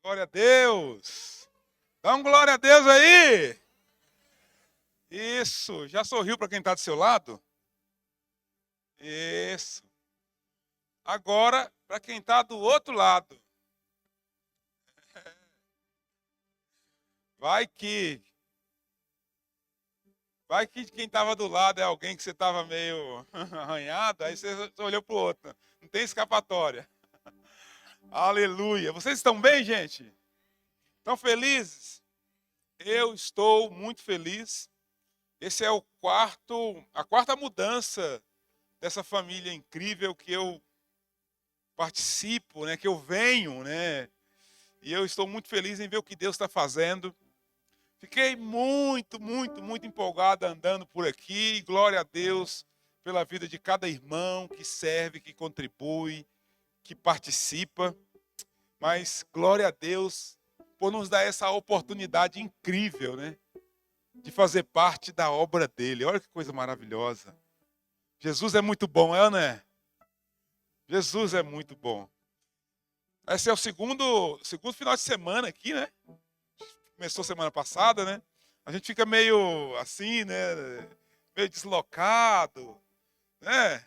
Glória a Deus. Dá um glória a Deus aí. Isso. Já sorriu para quem está do seu lado? Isso. Agora, para quem está do outro lado. Vai que. Vai que quem estava do lado é alguém que você estava meio arranhado, aí você olhou para o outro. Não tem escapatória. Aleluia. Vocês estão bem, gente? Estão felizes? Eu estou muito feliz. Esse é a quarta mudança dessa família incrível que eu participo, né, que eu venho, né? E eu estou muito feliz em ver o que Deus está fazendo. Fiquei muito empolgado andando por aqui. Glória a Deus pela vida de cada irmão que serve, que contribui, que participa. Mas glória a Deus por nos dar essa oportunidade incrível, né? De fazer parte da obra dele. Olha que coisa maravilhosa. Jesus é muito bom, é ou não é? Jesus é muito bom. Esse é o segundo final de semana aqui, né? Começou semana passada, né? A gente fica meio assim, né? Meio deslocado, né?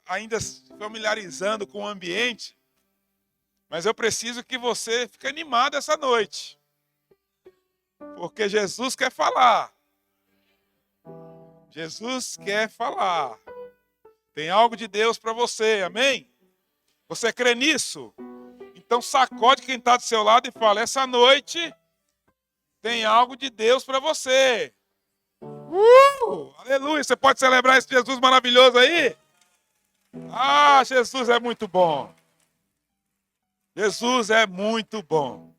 Ainda se familiarizando com o ambiente. Mas eu preciso que você fique animado essa noite. Porque Jesus quer falar. Jesus quer falar. Tem algo de Deus para você, amém? Você crê nisso? Então sacode quem está do seu lado e fala, essa noite tem algo de Deus para você. Aleluia! Você pode celebrar esse Jesus maravilhoso aí? Ah, Jesus é muito bom. Jesus é muito bom.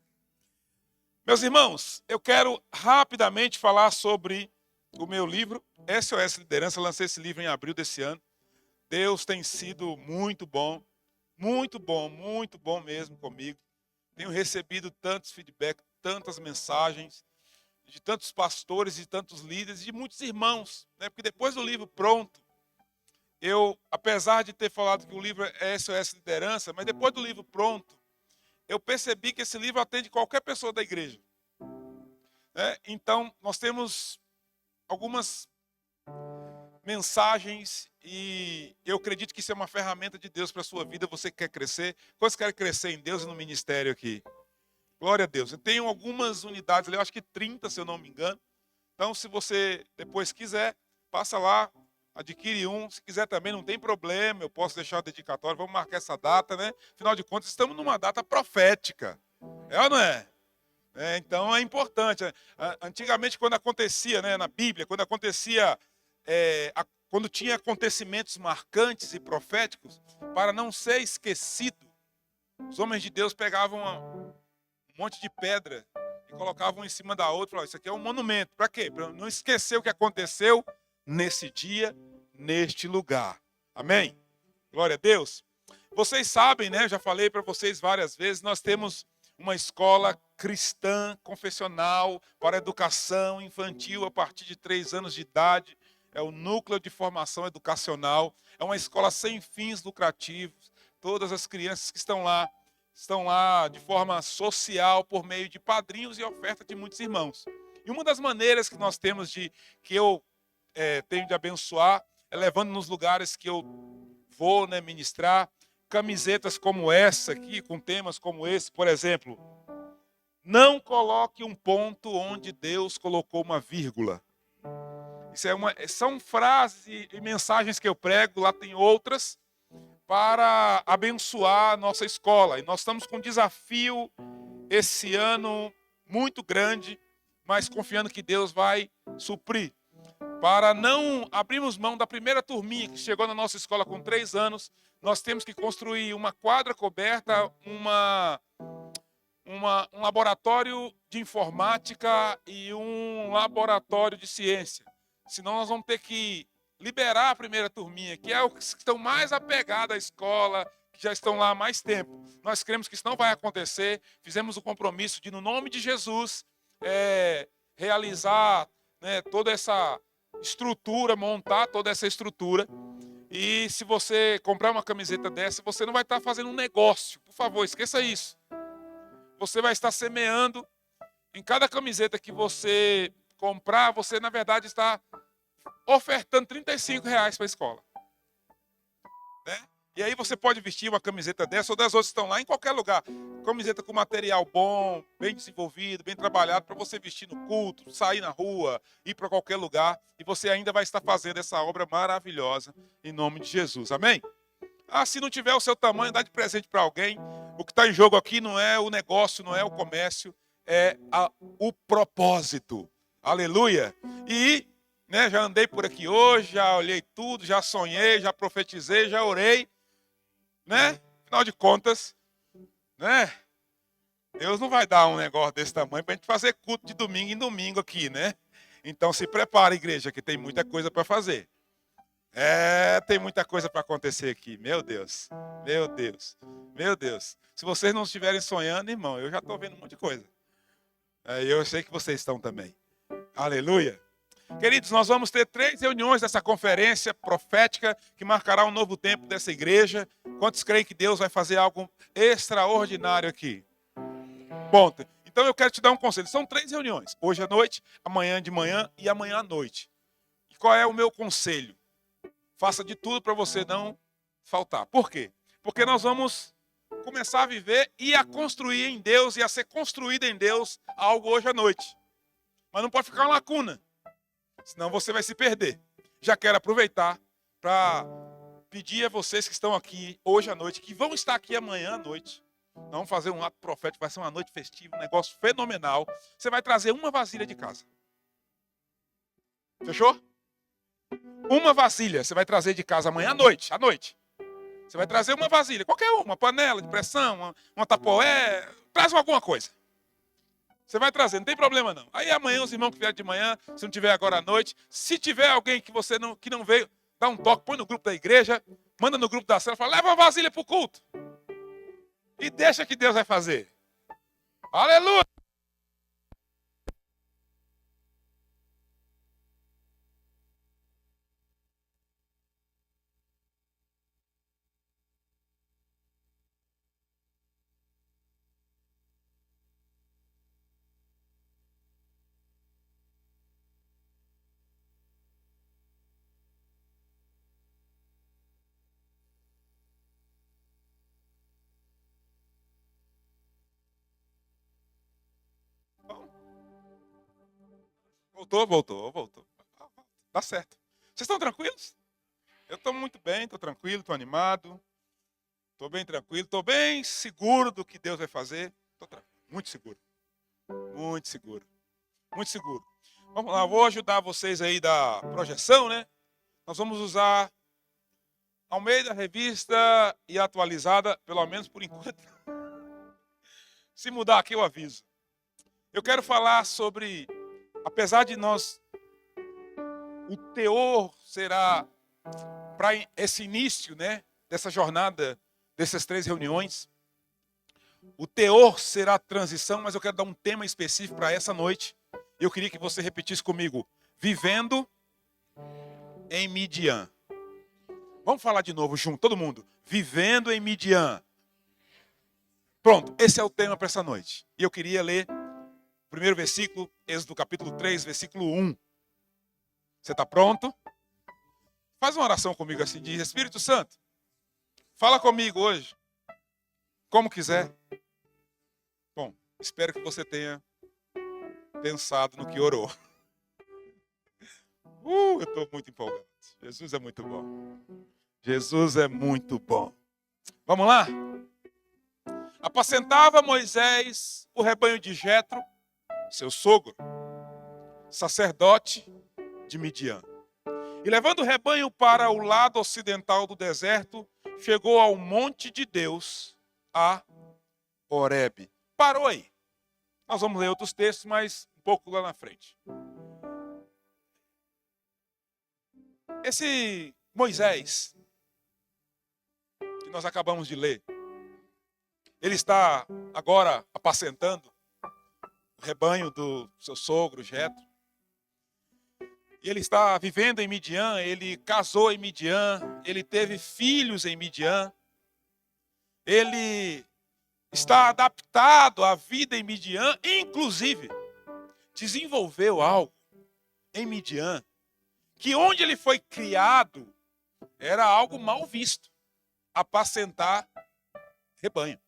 Meus irmãos, eu quero rapidamente falar sobre o meu livro, SOS Liderança. Eu lancei esse livro em abril desse ano. Deus tem sido muito bom mesmo comigo. Tenho recebido tantos feedbacks, tantas mensagens de tantos pastores e tantos líderes e de muitos irmãos, né? Porque depois do livro pronto, eu, apesar de ter falado que o livro é SOS Liderança, mas depois do livro pronto, eu percebi que esse livro atende qualquer pessoa da igreja, né? Então, nós temos algumas mensagens e eu acredito que isso é uma ferramenta de Deus para a sua vida. Você que quer crescer, quantos querem crescer em Deus e no ministério aqui? Glória a Deus. Eu tenho algumas unidades, eu acho que 30, se eu não me engano. Então, se você depois quiser, passa lá, adquire um. Se quiser também, não tem problema, eu posso deixar a dedicatória. Vamos marcar essa data, né? Afinal de contas, estamos numa data profética. É ou não é? Então, é importante. Antigamente, quando acontecia, né, na Bíblia, quando acontecia, quando tinha acontecimentos marcantes e proféticos, para não ser esquecido, os homens de Deus pegavam um monte de pedra e colocavam em cima da outra. Falavam, isso aqui é um monumento. Para quê? Para não esquecer o que aconteceu nesse dia, neste lugar. Amém? Glória a Deus. Vocês sabem, né? Eu já falei para vocês várias vezes, nós temos uma escola cristã, confessional, para educação infantil a partir de 3 anos de idade. É o Núcleo de Formação Educacional. É uma escola sem fins lucrativos. Todas as crianças que estão lá de forma social, por meio de padrinhos e oferta de muitos irmãos. E uma das maneiras que nós temos que eu tenho de abençoar é levando nos lugares que eu vou, né, ministrar, camisetas como essa aqui, com temas como esse, por exemplo, não coloque um ponto onde Deus colocou uma vírgula. São frases e mensagens que eu prego, lá tem outras, para abençoar a nossa escola. E nós estamos com um desafio esse ano muito grande, mas confiando que Deus vai suprir. Para não abrirmos mão da primeira turminha que chegou na nossa escola com 3 anos, nós temos que construir uma quadra coberta, um laboratório de informática e um laboratório de ciência. Senão nós vamos ter que liberar a primeira turminha, que é os que estão mais apegados à escola, que já estão lá há mais tempo. Nós cremos que isso não vai acontecer. Fizemos o compromisso de, no nome de Jesus, realizar, né, toda essa estrutura, montar toda essa estrutura. E se você comprar uma camiseta dessa, você não vai estar fazendo um negócio. Por favor, esqueça isso. você vai estar semeando. Em cada camiseta que você comprar, você, na verdade, está ofertando R$ 35 para a escola. Né? E aí você pode vestir uma camiseta dessa ou das outras que estão lá em qualquer lugar. Camiseta com material bom, bem desenvolvido, bem trabalhado, para você vestir no culto, sair na rua, ir para qualquer lugar. E você ainda vai estar fazendo essa obra maravilhosa em nome de Jesus. Amém? Ah, se não tiver o seu tamanho, dá de presente para alguém. O que está em jogo aqui não é o negócio, não é o comércio, é o propósito. Aleluia. E né, já andei por aqui hoje, já olhei tudo, já sonhei, já profetizei, já orei. Né? Afinal de contas, né? Deus não vai dar um negócio desse tamanho para a gente fazer culto de domingo em domingo aqui, né? Então se prepara, igreja, que tem muita coisa para fazer. Tem muita coisa para acontecer aqui. Meu Deus, meu Deus, meu Deus. Se vocês não estiverem sonhando, irmão, eu já estou vendo um monte de coisa. Eu sei que vocês estão também. Aleluia. Queridos, nós vamos ter 3 reuniões dessa conferência profética que marcará um novo tempo dessa igreja. Quantos creem que Deus vai fazer algo extraordinário aqui? Ponto. Então eu quero te dar um conselho. São 3 reuniões. Hoje à noite, amanhã de manhã e amanhã à noite. E qual é o meu conselho? Faça de tudo para você não faltar. Por quê? Porque nós vamos começar a viver e a construir em Deus e a ser construído em Deus algo hoje à noite. Mas não pode ficar uma lacuna. Senão você vai se perder. Já quero aproveitar para pedir a vocês que estão aqui hoje à noite, que vão estar aqui amanhã à noite. Nós vamos fazer um ato profético, vai ser uma noite festiva, um negócio fenomenal. Você vai trazer uma vasilha de casa. Fechou? Uma vasilha você vai trazer de casa amanhã à noite. Você vai trazer uma vasilha, qualquer uma panela de pressão, uma tapoé, traz alguma coisa. Você vai trazer, não tem problema não. Aí amanhã os irmãos que vierem de manhã, se não tiver agora à noite, se tiver alguém que não veio, dá um toque, põe no grupo da igreja, manda no grupo da célula, fala, leva uma vasilha para o culto. E deixa que Deus vai fazer. Aleluia! Voltou. Tá certo. Vocês estão tranquilos? Eu estou muito bem, estou tranquilo, estou animado. Estou bem tranquilo, estou bem seguro do que Deus vai fazer. Estou muito seguro. Muito seguro. Muito seguro. Vamos lá, vou ajudar vocês aí da projeção, né? Nós vamos usar Almeida Revista e atualizada, pelo menos por enquanto. Se mudar aqui eu aviso. Eu quero falar sobre, apesar de o teor será para esse início, né, dessa jornada, dessas 3 reuniões. O teor será transição, mas eu quero dar um tema específico para essa noite. Eu queria que você repetisse comigo. Vivendo em Midian. Vamos falar de novo junto, todo mundo. Vivendo em Midian. Pronto, esse é o tema para essa noite. E eu queria ler o primeiro versículo, Êxodo capítulo 3, versículo 1. Você está pronto? Faz uma oração comigo assim, diz, Espírito Santo, fala comigo hoje, como quiser. Bom, espero que você tenha pensado no que orou. Eu estou muito empolgado. Jesus é muito bom. Jesus é muito bom. Vamos lá? Apacentava Moisés o rebanho de Jetro, seu sogro, sacerdote de Midian. E levando o rebanho para o lado ocidental do deserto, chegou ao monte de Deus, a Horebe. Parou aí. Nós vamos ler outros textos, mas um pouco lá na frente. Esse Moisés, que nós acabamos de ler, ele está agora apacentando o rebanho do seu sogro, Jetro. E ele está vivendo em Midian, ele casou em Midian, ele teve filhos em Midian. Ele está adaptado à vida em Midian, inclusive desenvolveu algo em Midian, que onde ele foi criado era algo mal visto, apacentar rebanho.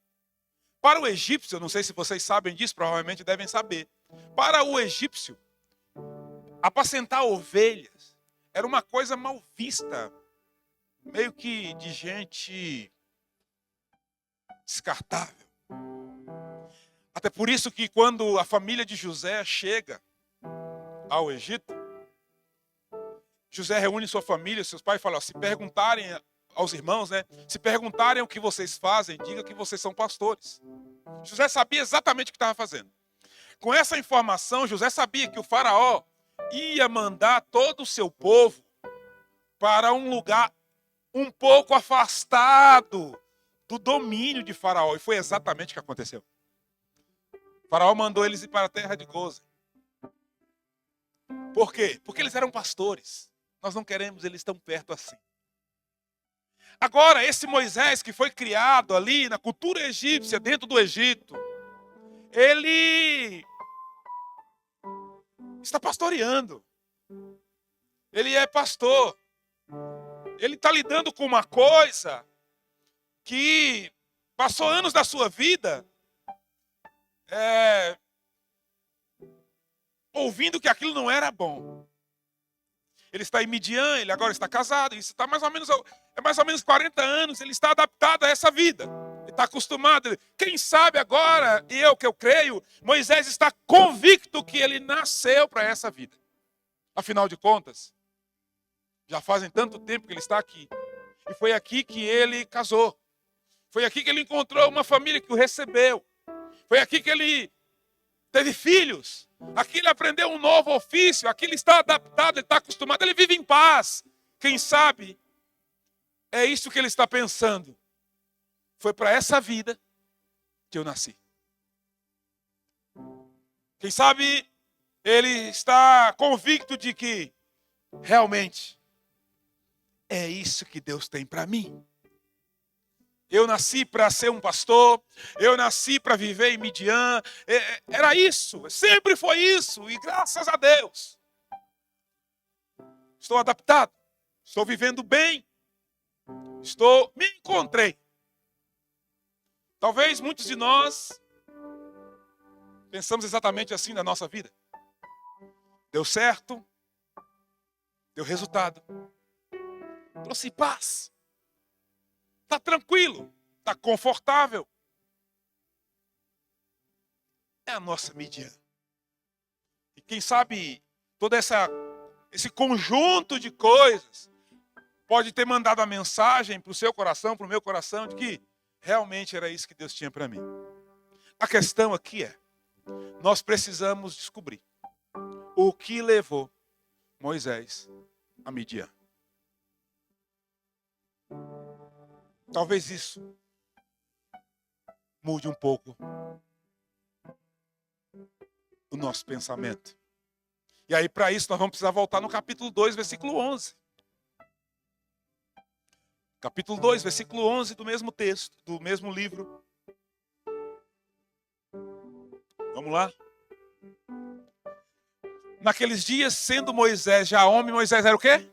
Para o egípcio, eu não sei se vocês sabem disso, provavelmente devem saber. Para o egípcio, apacentar ovelhas era uma coisa mal vista, meio que de gente descartável. Até por isso que quando a família de José chega ao Egito, José reúne sua família, seus pais, e fala: se perguntarem aos irmãos, né? Se perguntarem o que vocês fazem, diga que vocês são pastores. José sabia exatamente o que estava fazendo. Com essa informação, José sabia que o faraó ia mandar todo o seu povo para um lugar um pouco afastado do domínio de Faraó. E foi exatamente o que aconteceu. O faraó mandou eles ir para a terra de Gósen. Por quê? Porque eles eram pastores. Nós não queremos eles tão perto assim. Agora, esse Moisés que foi criado ali na cultura egípcia, dentro do Egito, ele está pastoreando. Ele é pastor. Ele está lidando com uma coisa que passou anos da sua vida ouvindo que aquilo não era bom. Ele está em Midian, ele agora está casado, isso está mais ou menos 40 anos, ele está adaptado a essa vida. Ele está acostumado. Quem sabe agora, que eu creio, Moisés está convicto que ele nasceu para essa vida. Afinal de contas, já fazem tanto tempo que ele está aqui. E foi aqui que ele casou. Foi aqui que ele encontrou uma família que o recebeu. Foi aqui que ele teve filhos. Aqui ele aprendeu um novo ofício. Aqui ele está adaptado, ele está acostumado. Ele vive em paz. Quem sabe é isso que ele está pensando. Foi para essa vida que eu nasci. Quem sabe ele está convicto de que realmente é isso que Deus tem para mim. Eu nasci para ser um pastor, eu nasci para viver em Midian, era isso, sempre foi isso, e graças a Deus. Estou adaptado, estou vivendo bem, me encontrei. Talvez muitos de nós pensamos exatamente assim na nossa vida. Deu certo, deu resultado, trouxe paz. Está tranquilo, está confortável. É a nossa Midian. E quem sabe todo esse conjunto de coisas pode ter mandado a mensagem para o seu coração, para o meu coração, de que realmente era isso que Deus tinha para mim. A questão aqui é, nós precisamos descobrir o que levou Moisés a Midian. Talvez isso mude um pouco o nosso pensamento. E aí, para isso, nós vamos precisar voltar no capítulo 2, versículo 11. Capítulo 2, versículo 11 do mesmo texto, do mesmo livro. Vamos lá? Naqueles dias, sendo Moisés já homem, Moisés era o quê?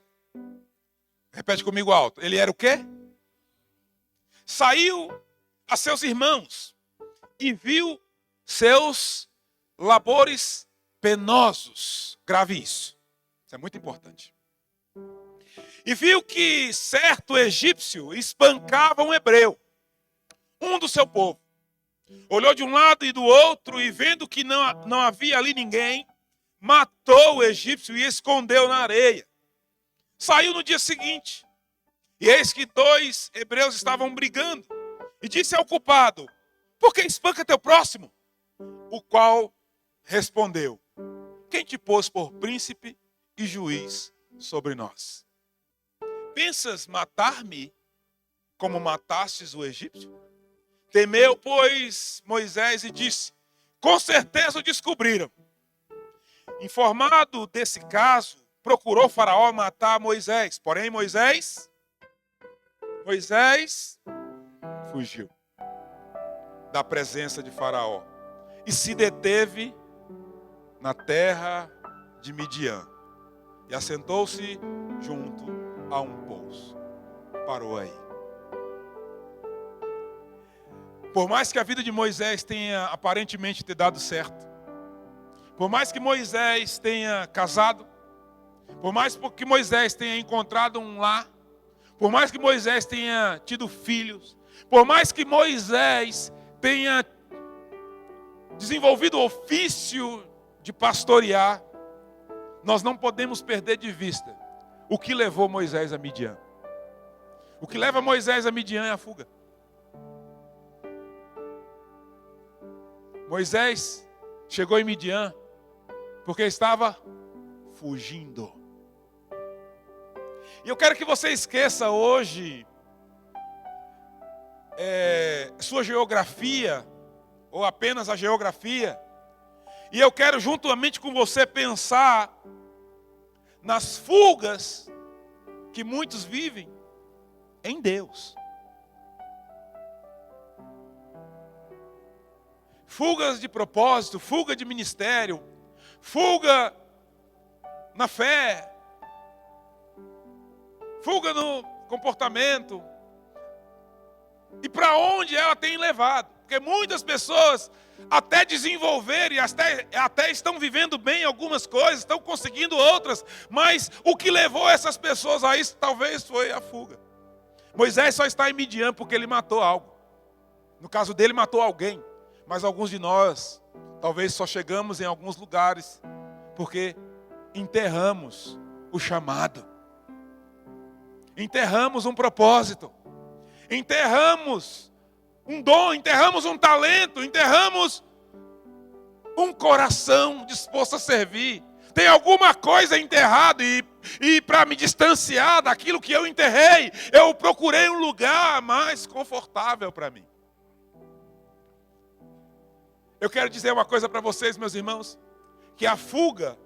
Repete comigo alto. Ele era o quê? Saiu a seus irmãos e viu seus labores penosos. Grave isso. Isso é muito importante. E viu que certo egípcio espancava um hebreu, um do seu povo. Olhou de um lado e do outro e vendo que não havia ali ninguém, matou o egípcio e escondeu na areia. Saiu no dia seguinte. E eis que 2 hebreus estavam brigando. E disse ao culpado: por que espanca teu próximo? O qual respondeu: quem te pôs por príncipe e juiz sobre nós? Pensas matar-me como matastes o egípcio? Temeu, pois, Moisés e disse: com certeza o descobriram. Informado desse caso, procurou Faraó matar Moisés. Porém, Moisés fugiu. da presença de Faraó e se deteve na terra de Midian e assentou-se junto a um poço. Parou aí. Por mais que a vida de Moisés tenha aparentemente ter dado certo, por mais que Moisés tenha casado, por mais que Moisés tenha encontrado um lar, por mais que Moisés tenha tido filhos, por mais que Moisés tenha desenvolvido o ofício de pastorear, nós não podemos perder de vista o que levou Moisés a Midian. O que leva Moisés a Midian é a fuga. Moisés chegou em Midian porque estava fugindo. E eu quero que você esqueça hoje sua geografia, ou apenas a geografia. E eu quero juntamente com você pensar nas fugas que muitos vivem em Deus. Fugas de propósito, fuga de ministério, fuga na fé, fuga no comportamento. E para onde ela tem levado? Porque muitas pessoas até desenvolveram e até estão vivendo bem algumas coisas, estão conseguindo outras, mas o que levou essas pessoas a isso talvez foi a fuga. Moisés só está em Midian porque ele matou algo. No caso dele, matou alguém. Mas alguns de nós, talvez só chegamos em alguns lugares porque enterramos o chamado. Enterramos um propósito. Enterramos um dom, enterramos um talento, enterramos um coração disposto a servir. Tem alguma coisa enterrada e para me distanciar daquilo que eu enterrei, eu procurei um lugar mais confortável para mim. Eu quero dizer uma coisa para vocês, meus irmãos, que a fuga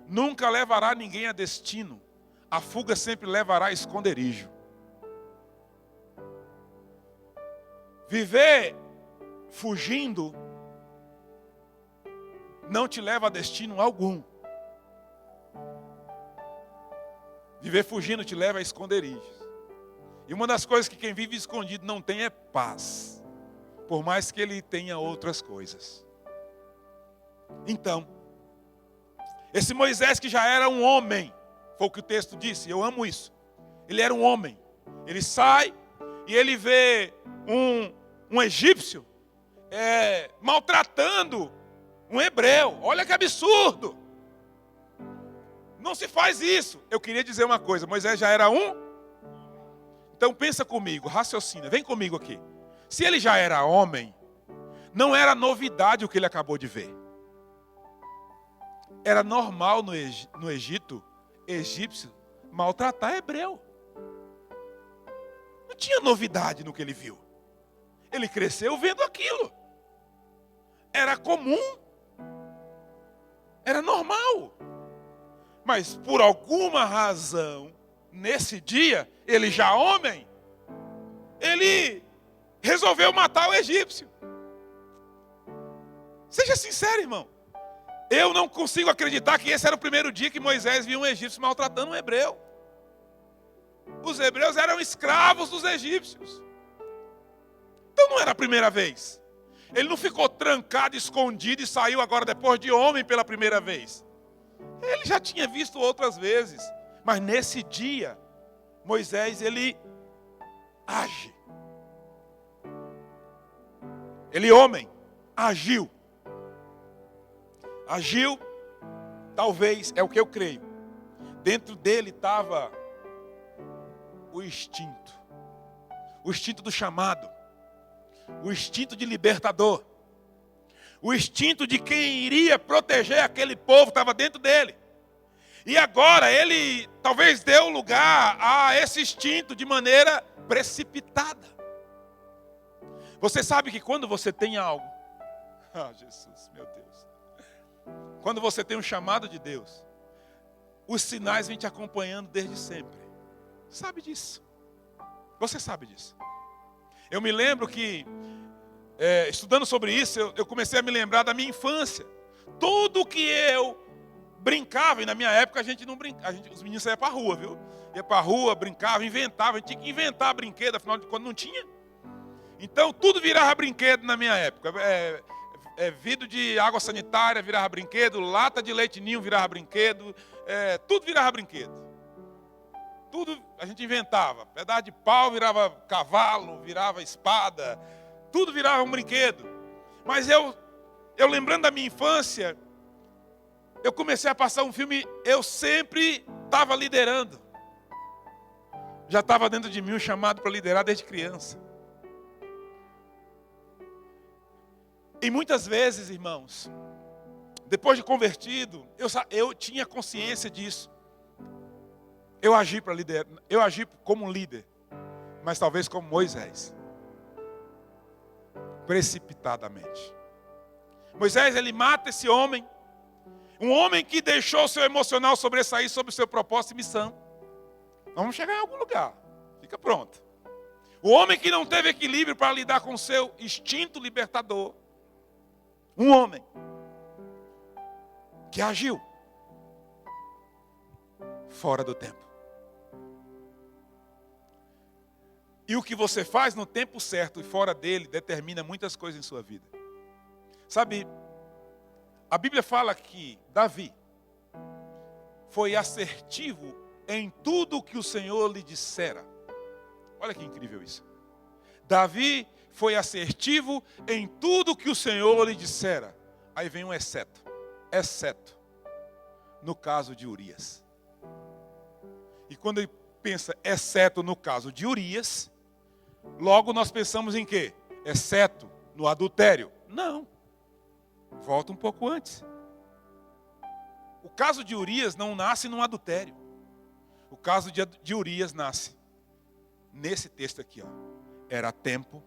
nunca levará ninguém a destino. A fuga sempre levará a esconderijo. Viver fugindo não te leva a destino algum. Viver fugindo te leva a esconderijos. E uma das coisas que quem vive escondido não tem é paz, por mais que ele tenha outras coisas. Então, esse Moisés que já era um homem, foi o que o texto disse, eu amo isso. Ele era um homem. Ele sai e ele vê um egípcio maltratando um hebreu. Olha que absurdo. Não se faz isso. Eu queria dizer uma coisa, Moisés já era um. Então pensa comigo, raciocina, vem comigo aqui. Se ele já era homem, não era novidade o que ele acabou de ver. Era normal no Egito, egípcio, maltratar hebreu. Não tinha novidade no que ele viu. Ele cresceu vendo aquilo. Era comum. Era normal. Mas por alguma razão, nesse dia, ele já homem, ele resolveu matar o egípcio. Seja sincero, irmão. Eu não consigo acreditar que esse era o primeiro dia que Moisés viu um egípcio maltratando um hebreu. Os hebreus eram escravos dos egípcios. Então não era a primeira vez. Ele não ficou trancado, escondido e saiu agora depois de homem pela primeira vez. Ele já tinha visto outras vezes. Mas nesse dia, Moisés, ele age. Ele, homem, agiu. Agiu, talvez, é o que eu creio. Dentro dele estava o instinto do chamado, o instinto de libertador, o instinto de quem iria proteger aquele povo estava dentro dele. E agora ele talvez deu lugar a esse instinto de maneira precipitada. Você sabe que quando você tem algo, Jesus, meu Deus. Quando você tem um chamado de Deus, os sinais vêm te acompanhando desde sempre. Sabe disso? Você sabe disso. Eu me lembro que estudando sobre isso, eu comecei a me lembrar da minha infância. Tudo que eu brincava, e na minha época a gente não brincava, os meninos saíam para a rua, viu? Ia para a rua, brincava, inventava, a gente tinha que inventar brinquedo, afinal de contas não tinha. Então tudo virava brinquedo na minha época. Vidro de água sanitária virava brinquedo, lata de leite ninho virava brinquedo, tudo virava brinquedo. Tudo a gente inventava. Pedaço de pau virava cavalo, virava espada, tudo virava um brinquedo. Mas eu lembrando da minha infância, eu comecei a passar um filme, eu sempre estava liderando. Já estava dentro de mim um chamado para liderar desde criança. E muitas vezes, irmãos, depois de convertido, eu tinha consciência disso. Eu agi para liderar, eu agi como um líder, mas talvez como Moisés, precipitadamente. Moisés, ele mata esse homem, um homem que deixou o seu emocional sobressair sobre o seu propósito e missão. Vamos chegar em algum lugar, fica pronto. O homem que não teve equilíbrio para lidar com o seu instinto libertador. Um homem que agiu fora do tempo. E o que você faz no tempo certo e fora dele determina muitas coisas em sua vida. Sabe, a Bíblia fala que Davi foi assertivo em tudo o que o Senhor lhe dissera. Olha que incrível isso. Davi foi assertivo em tudo que o Senhor lhe dissera. Aí vem um exceto. Exceto no caso de Urias. E quando ele pensa exceto no caso de Urias, logo nós pensamos em quê? Exceto no adultério. Não. Volta um pouco antes. O caso de Urias não nasce num adultério. O caso de Urias nasce nesse texto aqui, ó. Era tempo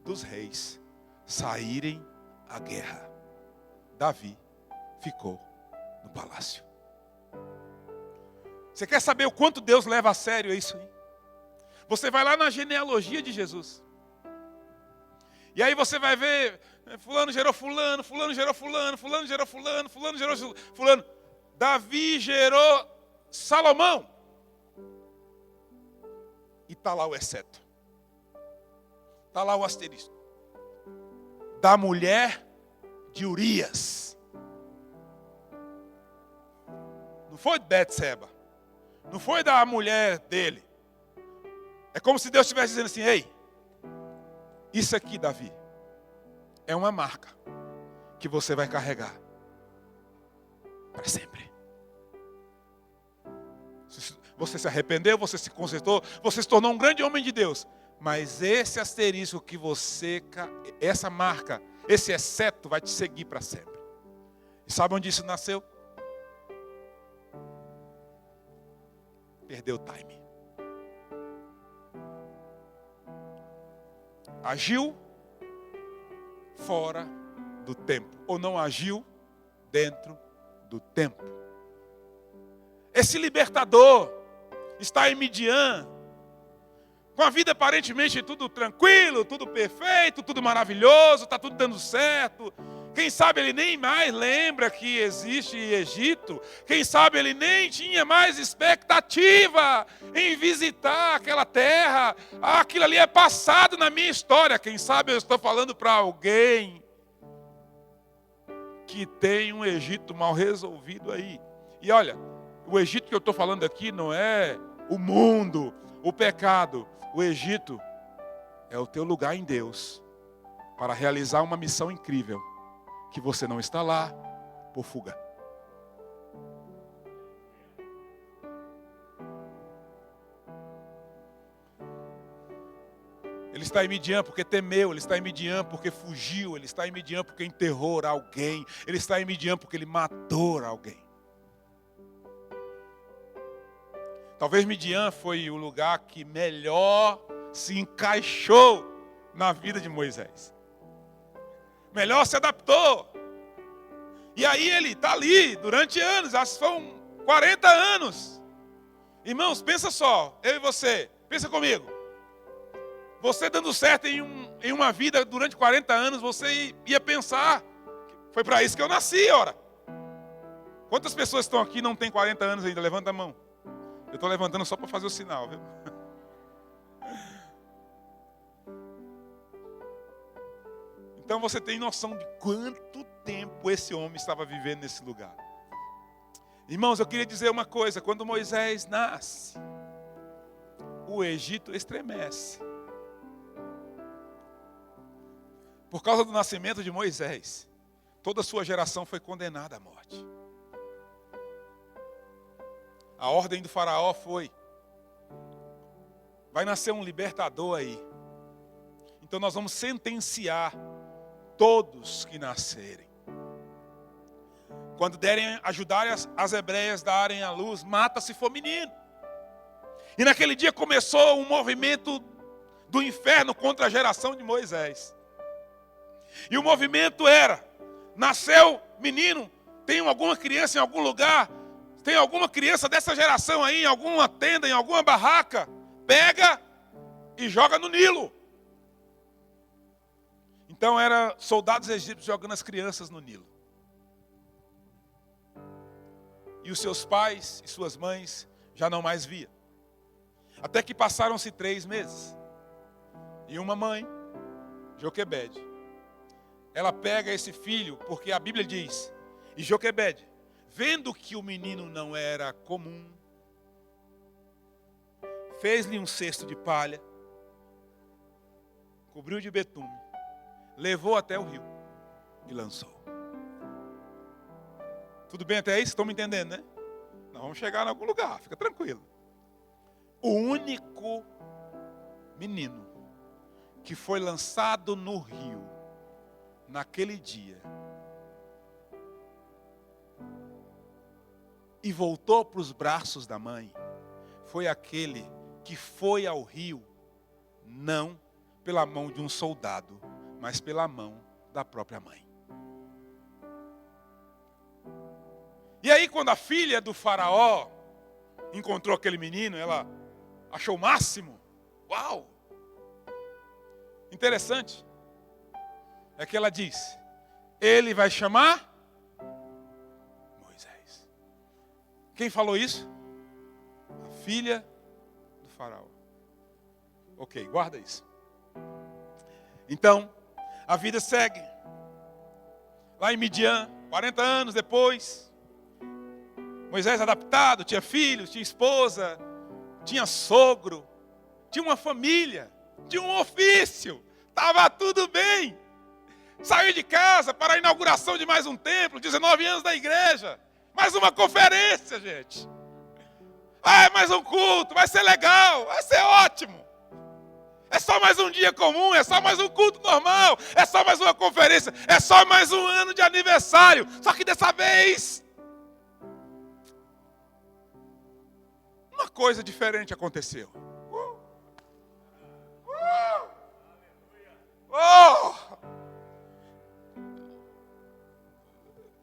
dos reis saírem à guerra. Davi ficou no palácio. Você quer saber o quanto Deus leva a sério isso aí? Você vai lá na genealogia de Jesus. E aí você vai ver, fulano gerou fulano, fulano gerou fulano, fulano gerou fulano, fulano gerou fulano. Davi gerou Salomão. E está lá o exceto. Está lá o asterisco. Da mulher de Urias. Não foi de Betseba. Não foi da mulher dele. É como se Deus estivesse dizendo assim, ei, isso aqui, Davi, é uma marca que você vai carregar para sempre. Você se arrependeu, você se consertou, você se tornou um grande homem de Deus. Mas esse asterisco que essa marca, esse exceto vai te seguir para sempre. E sabe onde isso nasceu? Perdeu o time. Agiu fora do tempo. Ou não agiu dentro do tempo. Esse libertador está em Midian, com a vida aparentemente tudo tranquilo, tudo perfeito, tudo maravilhoso, está tudo dando certo. Quem sabe ele nem mais lembra que existe Egito. Quem sabe ele nem tinha mais expectativa em visitar aquela terra. Aquilo ali é passado na minha história. Quem sabe eu estou falando para alguém que tem um Egito mal resolvido aí. E olha, o Egito que eu estou falando aqui não é o mundo, o pecado. O Egito é o teu lugar em Deus para realizar uma missão incrível. Que você não está lá por fuga. Ele está em Midian porque temeu, ele está em Midian porque fugiu, ele está em Midian porque enterrou alguém, ele está em Midian porque ele matou alguém. Talvez Midian foi o lugar que melhor se encaixou na vida de Moisés. Melhor se adaptou. E aí ele está ali durante anos, acho que são 40 anos. Irmãos, pensa só, eu e você, pensa comigo. Você dando certo em em uma vida durante 40 anos, você ia pensar, foi para isso que eu nasci, ora. Quantas pessoas estão aqui e não têm 40 anos ainda? Levanta a mão. Eu estou levantando só para fazer o sinal, viu? Então você tem noção de quanto tempo esse homem estava vivendo nesse lugar. Irmãos, eu queria dizer uma coisa. Quando Moisés nasce, o Egito estremece. Por causa do nascimento de Moisés, toda a sua geração foi condenada à morte. A ordem do faraó foi: vai nascer um libertador aí. Então nós vamos sentenciar todos que nascerem. Quando derem ajudar as hebreias darem à luz, mata se for menino. E naquele dia começou um movimento do inferno contra a geração de Moisés. E o movimento era: nasceu menino, tem alguma criança em algum lugar, tem alguma criança dessa geração aí, em alguma tenda, em alguma barraca, pega e joga no Nilo. Então eram soldados egípcios jogando as crianças no Nilo. E os seus pais e suas mães já não mais via. Até que passaram-se 3 meses. E uma mãe, Joquebede, ela pega esse filho, porque a Bíblia diz, e Joquebede, vendo que o menino não era comum, fez-lhe um cesto de palha, cobriu de betume, levou até o rio e lançou. Tudo bem até aí? Vocês estão me entendendo, né? Nós vamos chegar em algum lugar, fica tranquilo. O único menino que foi lançado no rio naquele dia e voltou para os braços da mãe foi aquele que foi ao rio, não pela mão de um soldado, mas pela mão da própria mãe. E aí, quando a filha do faraó encontrou aquele menino, ela achou o máximo. Uau! Interessante é que ela diz: ele vai chamar Moisés. Quem falou isso? A filha do faraó. Ok, guarda isso. Então, a vida segue. Lá em Midian, 40 anos depois, Moisés adaptado, tinha filhos, tinha esposa, tinha sogro, tinha uma família, tinha um ofício, estava tudo bem. Saiu de casa para a inauguração de mais um templo, 19 anos da igreja, mais uma conferência, gente. Ah, é mais um culto, vai ser legal, vai ser ótimo. É só mais um dia comum, é só mais um culto normal, é só mais uma conferência, é só mais um ano de aniversário. Só que dessa vez, uma coisa diferente aconteceu.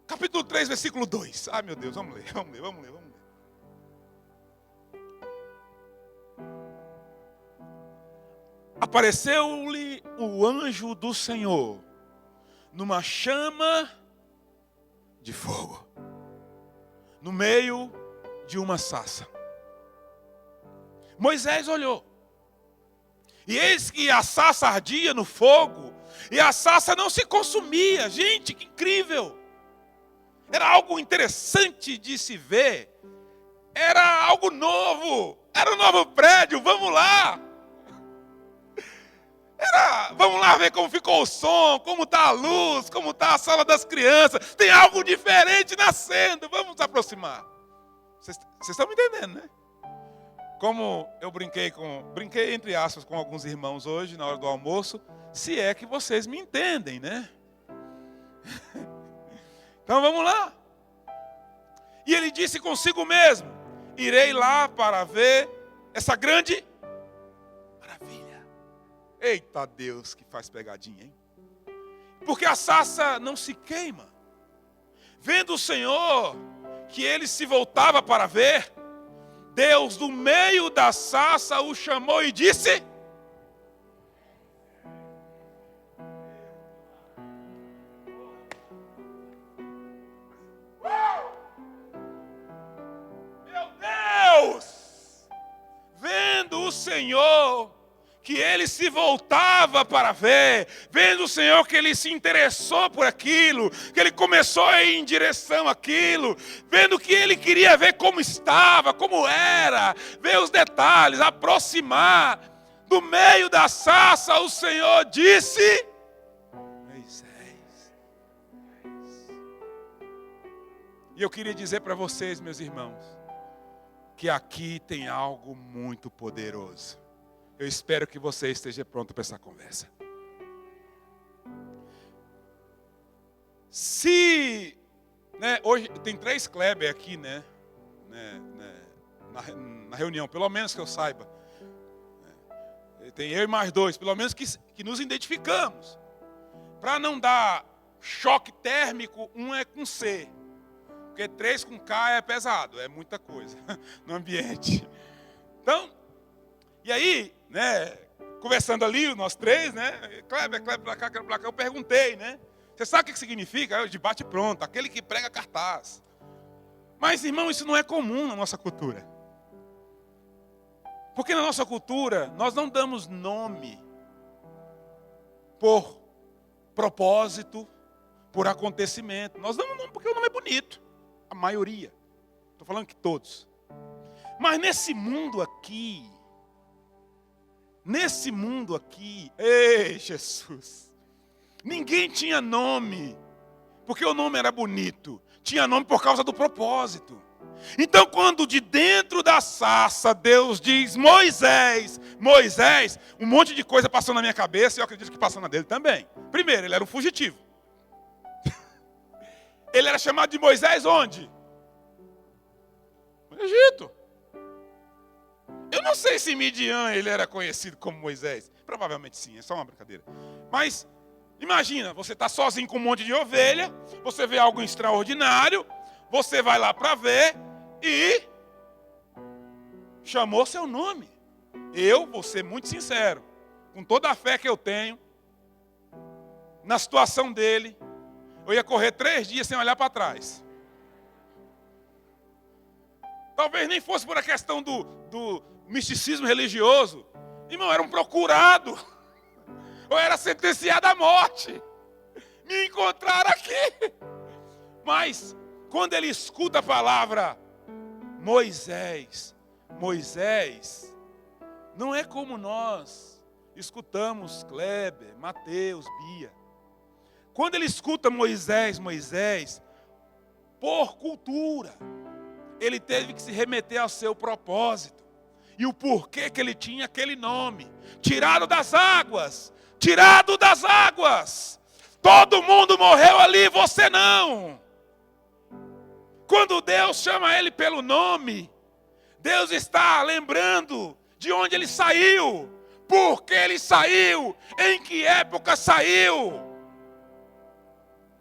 Capítulo 3, versículo 2. Ai, meu Deus, vamos ler. Apareceu-lhe o anjo do Senhor numa chama de fogo, no meio de uma sarça. Moisés olhou, e eis que a sarça ardia no fogo, e a sarça não se consumia. Gente, que incrível! Era algo interessante de se ver, era algo novo, era um novo prédio, vamos lá! Vamos lá ver como ficou o som, como está a luz, como está a sala das crianças. Tem algo diferente nascendo, vamos nos aproximar. Vocês estão me entendendo, né? Como eu brinquei entre aspas com alguns irmãos hoje, na hora do almoço, se é que vocês me entendem, né? Então vamos lá. E ele disse consigo mesmo: irei lá para ver essa grande maravilha. Eita Deus, que faz pegadinha, hein? Porque a sarça não se queima. Vendo o Senhor que ele se voltava para ver, Deus do meio da sarça o chamou e disse: Senhor que ele se voltava para ver, vendo o Senhor que ele se interessou por aquilo, que ele começou a ir em direção àquilo, vendo que ele queria ver como estava, como era, ver os detalhes, aproximar. Do meio da sarça o Senhor disse: Moisés. E eu queria dizer para vocês, meus irmãos, que aqui tem algo muito poderoso. Eu espero que você esteja pronto para essa conversa. Se, hoje tem 3 Kleber aqui, na reunião, pelo menos que eu saiba. Tem eu e mais 2, pelo menos que nos identificamos. Para não dar choque térmico, um é com C. Porque 3 com K é pesado, é muita coisa no ambiente. Então, e aí, conversando ali, nós 3, Kleber pra cá, eu perguntei, você sabe o que significa? De bate pronto, aquele que prega cartaz. Mas, irmão, isso não é comum na nossa cultura. Porque na nossa cultura, nós não damos nome por propósito, por acontecimento. Nós damos nome porque o nome é bonito. A maioria. Estou falando que todos. Mas nesse mundo aqui, ei Jesus, ninguém tinha nome, porque o nome era bonito. Tinha nome por causa do propósito. Então, quando de dentro da sarça Deus diz: Moisés, Moisés, um monte de coisa passou na minha cabeça, e eu acredito que passou na dele também. Primeiro, ele era um fugitivo. Ele era chamado de Moisés onde? No Egito. Eu não sei se em Midian ele era conhecido como Moisés. Provavelmente sim, é só uma brincadeira. Mas imagina, você está sozinho com um monte de ovelha, você vê algo extraordinário, você vai lá para ver e chamou seu nome. Eu vou ser muito sincero, com toda a fé que eu tenho, na situação dele, eu ia correr 3 dias sem olhar para trás. Talvez nem fosse por a questão do misticismo religioso. Irmão, era um procurado. Ou era sentenciado à morte. Me encontraram aqui. Mas, quando ele escuta a palavra Moisés, Moisés, não é como nós escutamos Kleber, Mateus, Bia. Quando ele escuta Moisés, Moisés, por cultura, ele teve que se remeter ao seu propósito. E o porquê que ele tinha aquele nome. Tirado das águas. Tirado das águas. Todo mundo morreu ali, você não. Quando Deus chama ele pelo nome, Deus está lembrando de onde ele saiu. Por que ele saiu. Em que época saiu.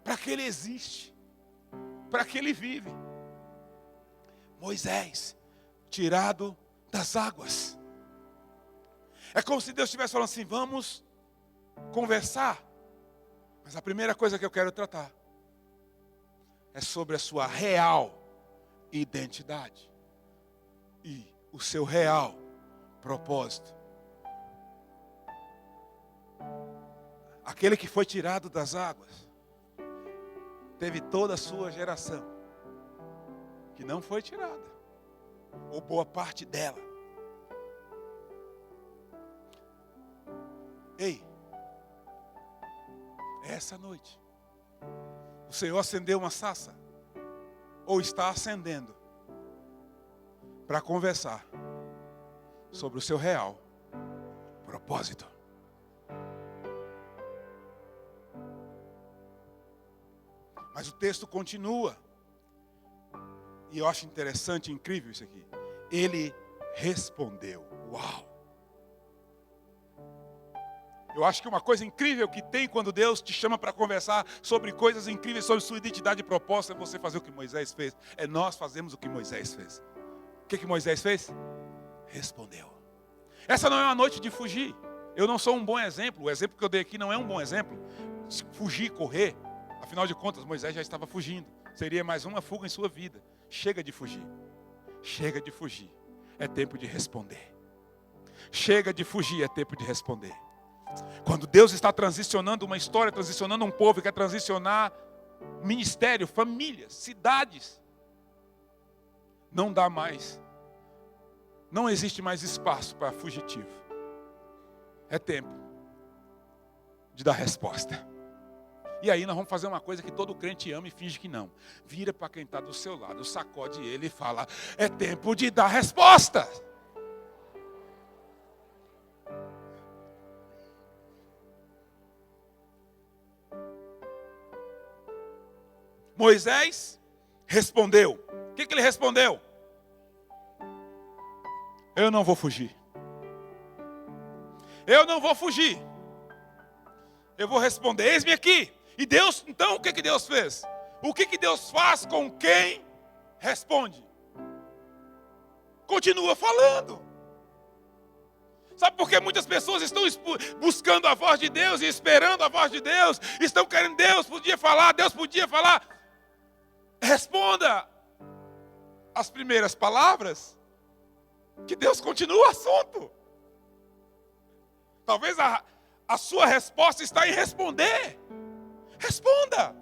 Para que ele existe. Para que ele vive. Moisés, tirado das águas. É como se Deus estivesse falando assim: vamos conversar. Mas a primeira coisa que eu quero tratar é sobre a sua real identidade e o seu real propósito. Aquele que foi tirado das águas teve toda a sua geração que não foi tirada, ou boa parte dela. Ei, essa noite, o Senhor acendeu uma sarça, ou está acendendo, para conversar sobre o seu real propósito. Mas o texto continua. E eu acho interessante, incrível isso aqui. Ele respondeu. Uau! Eu acho que uma coisa incrível que tem quando Deus te chama para conversar sobre coisas incríveis, sobre sua identidade e propósito, é você fazer o que Moisés fez. É nós fazemos o que Moisés fez. O que Moisés fez? Respondeu. Essa não é uma noite de fugir. Eu não sou um bom exemplo. O exemplo que eu dei aqui não é um bom exemplo. Fugir, correr. Afinal de contas, Moisés já estava fugindo. Seria mais uma fuga em sua vida. Chega de fugir. Chega de fugir. É tempo de responder. chega de fugir, é tempo de responder. Quando Deus está transicionando uma história, transicionando um povo, quer transicionar ministério, famílias, cidades, não dá mais. Não existe mais espaço para fugitivo. É tempo de dar resposta. E aí nós vamos fazer uma coisa que todo crente ama e finge que não. Vira para quem está do seu lado, sacode ele e fala: é tempo de dar resposta. Moisés respondeu. O que ele respondeu? Eu não vou fugir. Eu não vou fugir. Eu vou responder, eis-me aqui. E Deus, então o que Deus fez? O que Deus faz com quem responde? Continua falando. Sabe por que muitas pessoas estão buscando a voz de Deus e esperando a voz de Deus? Estão querendo, Deus podia falar, Deus podia falar. Responda as primeiras palavras, que Deus continua o assunto. Talvez a sua resposta está em responder. Responda.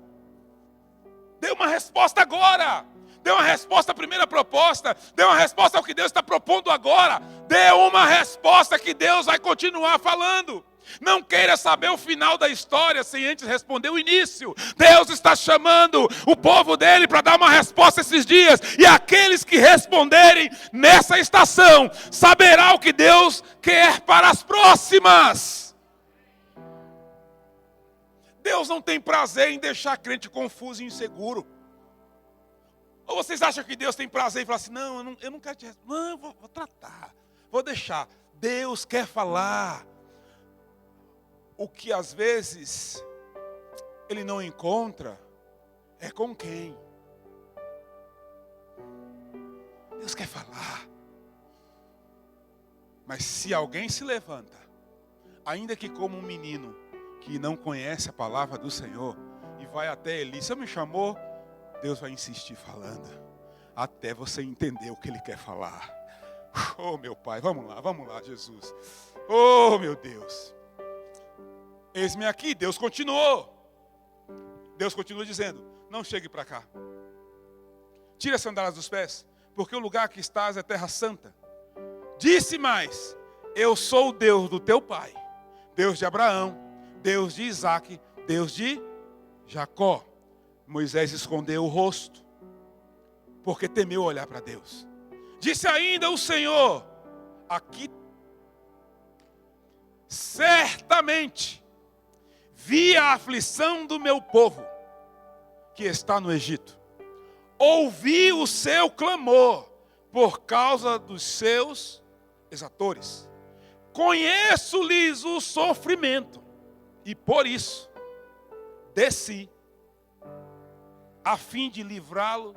Dê uma resposta agora. Dê uma resposta à primeira proposta. Dê uma resposta ao que Deus está propondo agora. Dê uma resposta que Deus vai continuar falando. Não queira saber o final da história sem antes responder o início. Deus está chamando o povo dele para dar uma resposta esses dias. E aqueles que responderem nessa estação saberá o que Deus quer para as próximas. Deus não tem prazer em deixar crente confuso e inseguro. Ou vocês acham que Deus tem prazer em falar assim: não, eu não quero te responder. Não, eu vou tratar, vou deixar. Deus quer falar. O que às vezes ele não encontra é com quem. Deus quer falar. Mas se alguém se levanta, ainda que como um menino que não conhece a palavra do Senhor, e vai até Eli, você me chamou, Deus vai insistir falando, até você entender o que Ele quer falar. Oh meu Pai, vamos lá Jesus. Oh meu Deus. Eis-me aqui, Deus continuou. Deus continua dizendo: não chegue para cá. Tire as sandálias dos pés, porque o lugar que estás é terra santa. Disse mais: eu sou o Deus do teu pai, Deus de Abraão, Deus de Isaque, Deus de Jacó. Moisés escondeu o rosto, porque temeu olhar para Deus. Disse ainda o Senhor: aqui certamente vi a aflição do meu povo, que está no Egito. Ouvi o seu clamor, por causa dos seus exatores. Conheço-lhes o sofrimento, e por isso desci, a fim de livrá-lo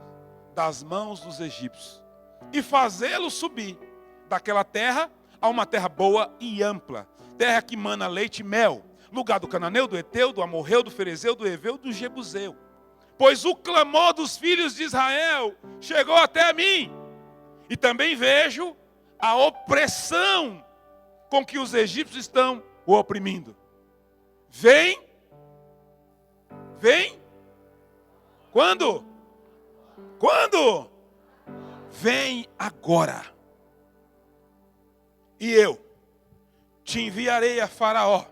das mãos dos egípcios, e fazê-lo subir daquela terra a uma terra boa e ampla, terra que mana leite e mel, lugar do cananeu, do eteu, do amorreu, do ferezeu, do heveu, do jebuseu. Pois o clamor dos filhos de Israel chegou até a mim, e também vejo a opressão com que os egípcios estão o oprimindo. Vem. Quando? Vem agora. E eu te enviarei a Faraó,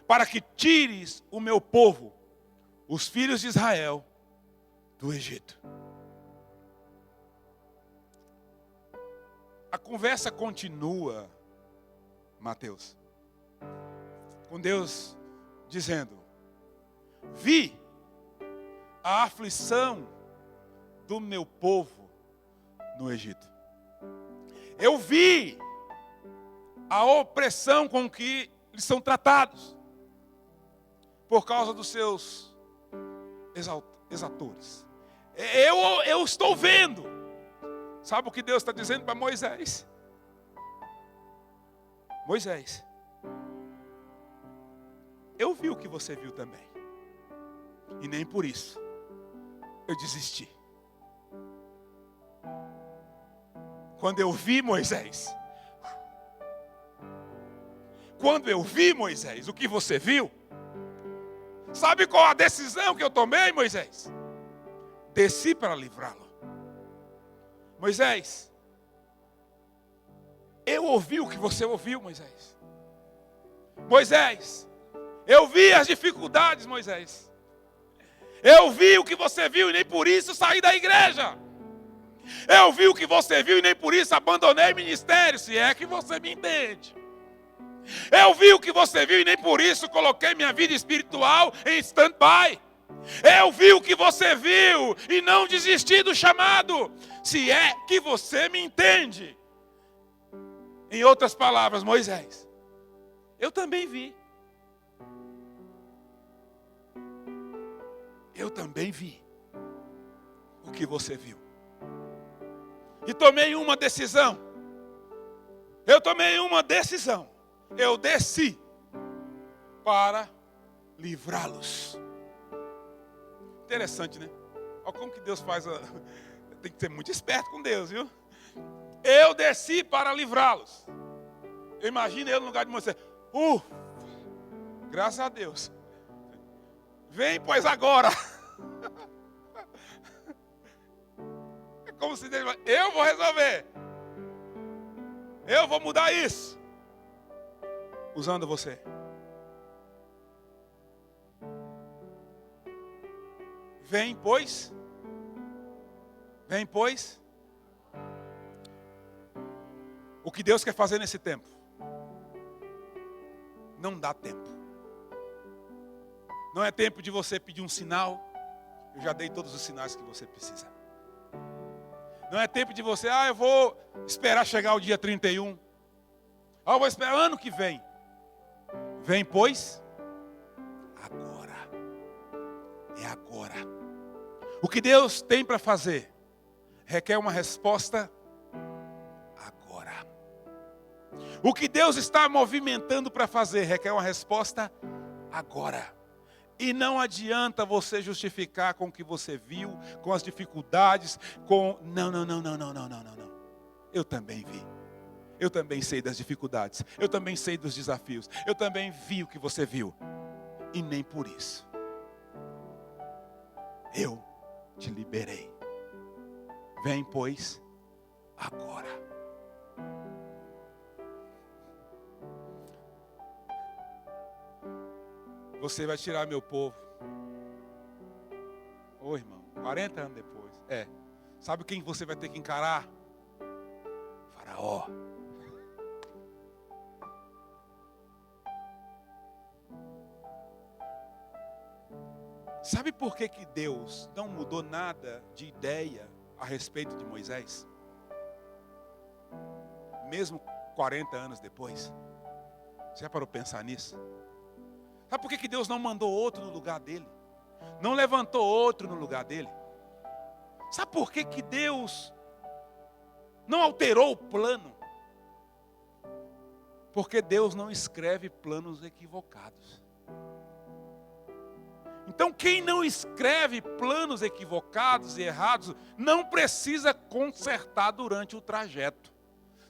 para que tires o meu povo, os filhos de Israel, do Egito. A conversa continua, Mateus, com Deus dizendo: vi a aflição do meu povo no Egito. Eu vi a opressão com que eles são tratados, por causa dos seus exatores. Eu estou vendo. Sabe o que Deus está dizendo para Moisés? Moisés, eu vi o que você viu também, e nem por isso eu desisti. Quando eu vi, Moisés, quando eu vi, Moisés, o que você viu? Sabe qual a decisão que eu tomei, Moisés? Desci para livrá-lo. Moisés, eu ouvi o que você ouviu, Moisés. Moisés, eu vi as dificuldades, Moisés. Eu vi o que você viu e nem por isso saí da igreja. Eu vi o que você viu e nem por isso abandonei o ministério, se é que você me entende. Eu vi o que você viu e nem por isso coloquei minha vida espiritual em stand-by. Eu vi o que você viu e não desisti do chamado, se é que você me entende. Em outras palavras, Moisés, eu também vi. Eu também vi o que você viu. E tomei uma decisão. Eu tomei uma decisão. Eu desci para livrá-los. Interessante, né? Olha como que Deus faz. Tem que ser muito esperto com Deus, viu? Eu desci para livrá-los. Imagina eu no lugar de Moisés. Graças a Deus. Vem, pois agora. É como se Deus... Eu vou resolver. Eu vou mudar isso. Usando você. Vem, pois. Vem, pois. O que Deus quer fazer nesse tempo? Não dá tempo. Não é tempo de você pedir um sinal. Eu já dei todos os sinais que você precisa. Não é tempo de você, eu vou esperar chegar o dia 31. Eu vou esperar ano que vem. Vem, pois, agora. É agora. O que Deus tem para fazer requer uma resposta agora. O que Deus está movimentando para fazer requer uma resposta agora. E não adianta você justificar com o que você viu, com as dificuldades, com... Não. Eu também vi. Eu também sei das dificuldades. Eu também sei dos desafios. Eu também vi o que você viu. E nem por isso eu te liberei. Vem, pois, agora. Você vai tirar meu povo. Ô irmão, 40 anos depois. Sabe quem você vai ter que encarar? Faraó. Sabe por que Deus não mudou nada de ideia a respeito de Moisés? Mesmo 40 anos depois. Você já parou para pensar nisso? Sabe por que Deus não mandou outro no lugar dele? Não levantou outro no lugar dele? Sabe por que Deus não alterou o plano? Porque Deus não escreve planos equivocados. Então quem não escreve planos equivocados e errados, não precisa consertar durante o trajeto.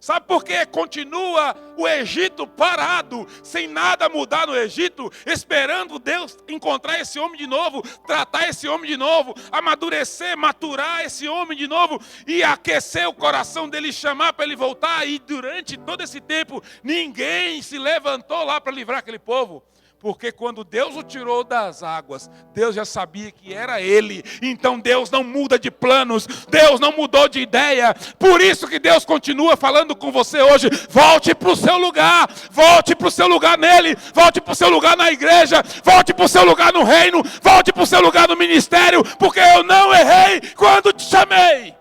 Sabe por que continua o Egito parado, sem nada mudar no Egito, esperando Deus encontrar esse homem de novo, tratar esse homem de novo, amadurecer, maturar esse homem de novo e aquecer o coração dele, chamar para ele voltar? E durante todo esse tempo, ninguém se levantou lá para livrar aquele povo. Porque quando Deus o tirou das águas, Deus já sabia que era ele. Então Deus não muda de planos, Deus não mudou de ideia. Por isso que Deus continua falando com você hoje. Volte para o seu lugar, volte para o seu lugar nele, volte para o seu lugar na igreja, volte para o seu lugar no reino, volte para o seu lugar no ministério, porque eu não errei quando te chamei.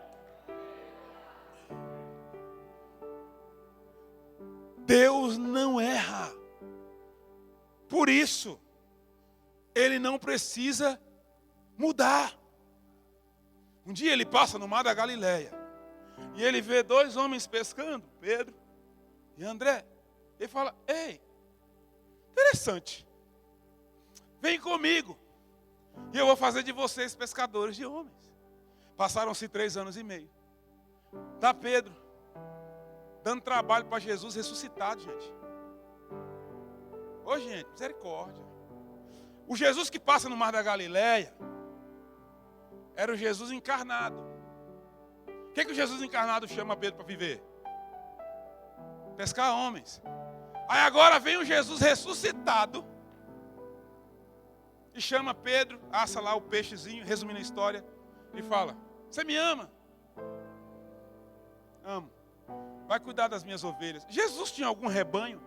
Deus não erra. Por isso, ele não precisa mudar. Um dia ele passa no mar da Galileia. E ele vê dois homens pescando, Pedro e André. Ele fala, ei, interessante. Vem comigo. E eu vou fazer de vocês pescadores de homens. Passaram-se 3 anos e meio. Tá Pedro dando trabalho para Jesus ressuscitado, gente. Ô gente, misericórdia. O Jesus que passa no Mar da Galileia era o Jesus encarnado. O que o Jesus encarnado chama Pedro para viver? Pescar homens. Aí agora vem o Jesus ressuscitado e chama Pedro, assa lá o peixezinho, resumindo a história, e fala: você me ama? Amo. Vai cuidar das minhas ovelhas. Jesus tinha algum rebanho?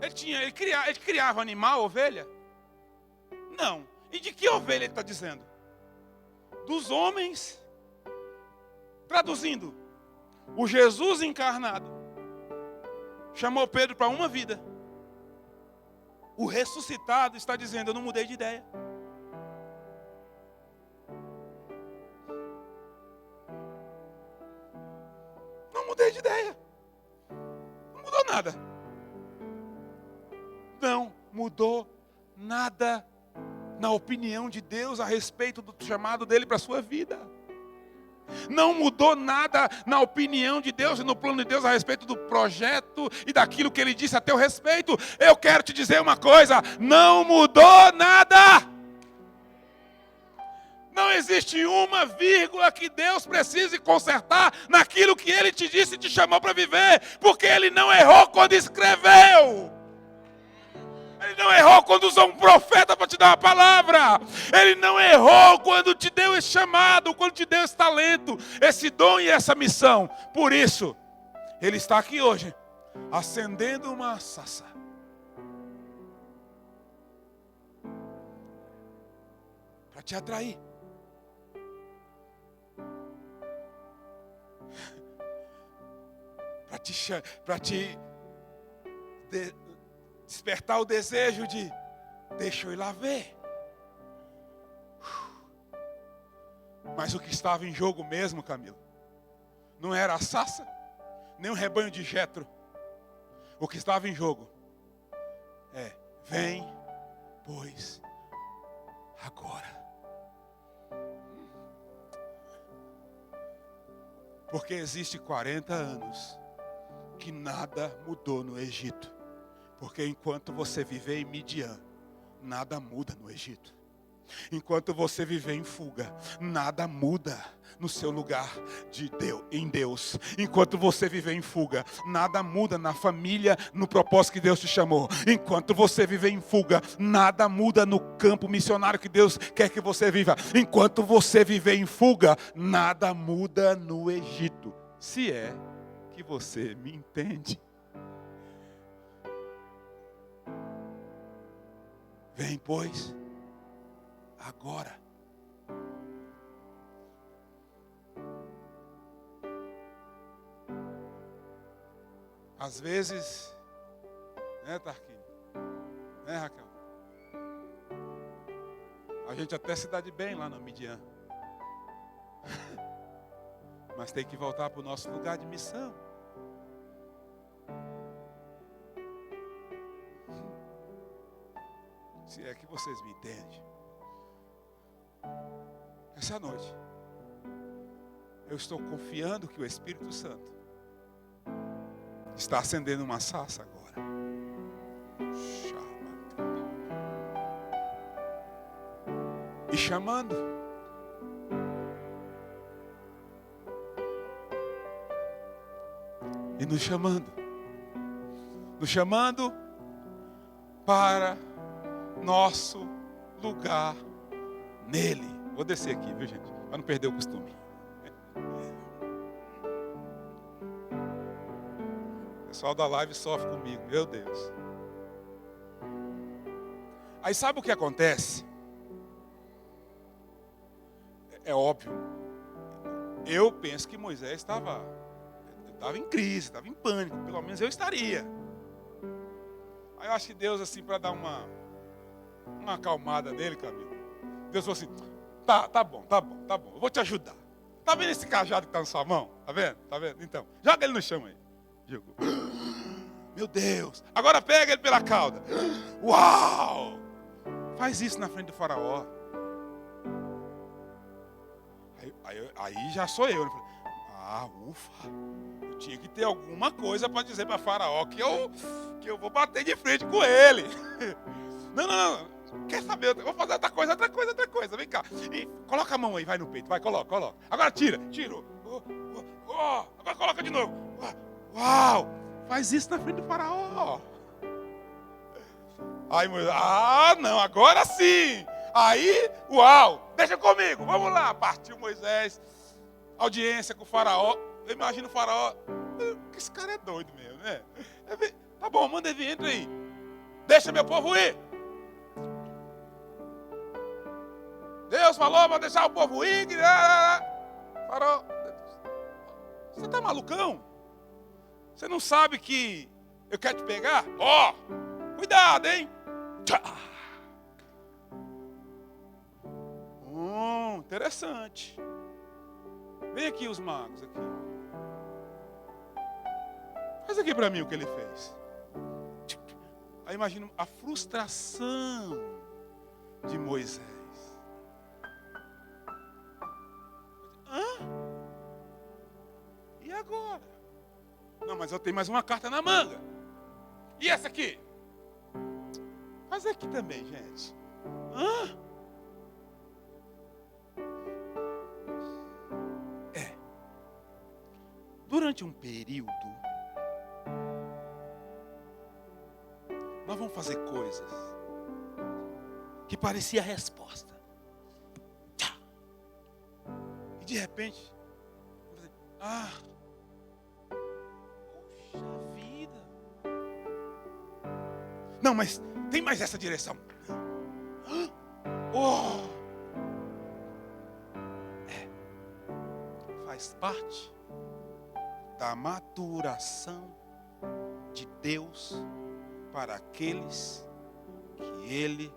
Ele criava animal, ovelha? Não. E de que ovelha ele está dizendo? Dos homens. Traduzindo, o Jesus encarnado chamou Pedro para uma vida. O ressuscitado está dizendo: eu não mudei de ideia. Não mudei de ideia. Não mudou nada. Não mudou nada na opinião de Deus a respeito do chamado dele para a sua vida. Não mudou nada na opinião de Deus e no plano de Deus a respeito do projeto e daquilo que ele disse a teu respeito. Eu quero te dizer uma coisa: não mudou nada. Não existe uma vírgula que Deus precise consertar naquilo que ele te disse e te chamou para viver, porque ele não errou quando escreveu. Ele não errou quando usou um profeta para te dar uma palavra. Ele não errou quando te deu esse chamado, quando te deu esse talento, esse dom e essa missão. Por isso, ele está aqui hoje, acendendo uma sassa. Para te atrair. Para te despertar o desejo de: deixa eu ir lá ver. Mas o que estava em jogo mesmo, Camilo, não era a sassa, nem o rebanho de Jetro. O que estava em jogo é: vem, pois, agora. Porque existe 40 anos que nada mudou no Egito. Porque enquanto você viver em Midian, nada muda no Egito. Enquanto você viver em fuga, nada muda no seu lugar em Deus. Enquanto você viver em fuga, nada muda na família, no propósito que Deus te chamou. Enquanto você viver em fuga, nada muda no campo missionário que Deus quer que você viva. Enquanto você viver em fuga, nada muda no Egito. Se é que você me entende. Vem, pois, agora. Às vezes, né, Tarquinho? Né, Raquel? A gente até se dá de bem lá no Midian. Mas tem que voltar para o nosso lugar de missão. Se é que vocês me entendem. Essa noite, eu estou confiando que o Espírito Santo está acendendo uma sassa agora. E chamando. E nos chamando. Nos chamando para nosso lugar nele. Vou descer aqui, viu, gente? Para não perder o costume. O pessoal da live sofre comigo, meu Deus. Aí sabe o que acontece? É óbvio. Eu penso que Moisés estava em crise, estava em pânico. Pelo menos eu estaria. Aí eu acho que Deus, assim, para dar uma acalmada nele, Camilo, Deus falou assim: tá bom, eu vou te ajudar. Tá vendo esse cajado que está na sua mão? Tá vendo? Então, joga ele no chão aí. Digo, meu Deus, agora pega ele pela cauda. Uau! Faz isso na frente do faraó. Aí já sou eu. Ufa. Eu tinha que ter alguma coisa para dizer para Faraó que eu vou bater de frente com ele. Não. Quer saber? Eu vou fazer outra coisa. Vem cá. E coloca a mão aí, vai no peito. Vai, coloca. Agora tirou. Agora coloca de novo. Uau! Faz isso na frente do Faraó. Aí Moisés, não, agora sim. Aí, uau, deixa comigo, vamos lá. Partiu Moisés, audiência com o Faraó. Eu imagino o Faraó, esse cara é doido mesmo, né? Tá bom, manda ele vir, entra aí. Deixa meu povo ir. Deus falou, vou deixar o povo ir. Faraó, você tá malucão? Você não sabe que eu quero te pegar? Cuidado, hein? Interessante. Vem aqui os magos aqui. Faz aqui para mim o que ele fez. Aí imagina a frustração de Moisés. E agora? Não, mas eu tenho mais uma carta na manga. E essa aqui? Faz aqui também, gente. Durante um período, nós vamos fazer coisas que parecia a resposta. E de repente, puxa vida. Não, mas tem mais essa direção. Faz parte da maturação de Deus para aqueles que Ele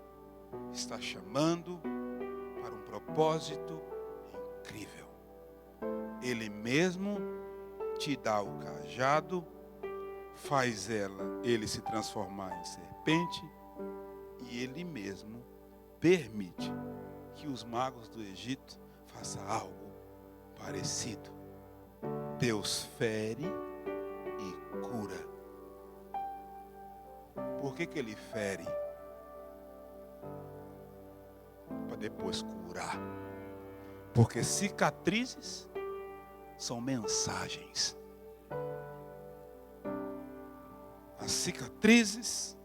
está chamando para um propósito incrível. Ele mesmo te dá o cajado, faz ele se transformar em serpente, e Ele mesmo permite que os magos do Egito façam algo parecido. Deus fere e cura. Por que Ele fere? Para depois curar. Porque cicatrizes são mensagens. As cicatrizes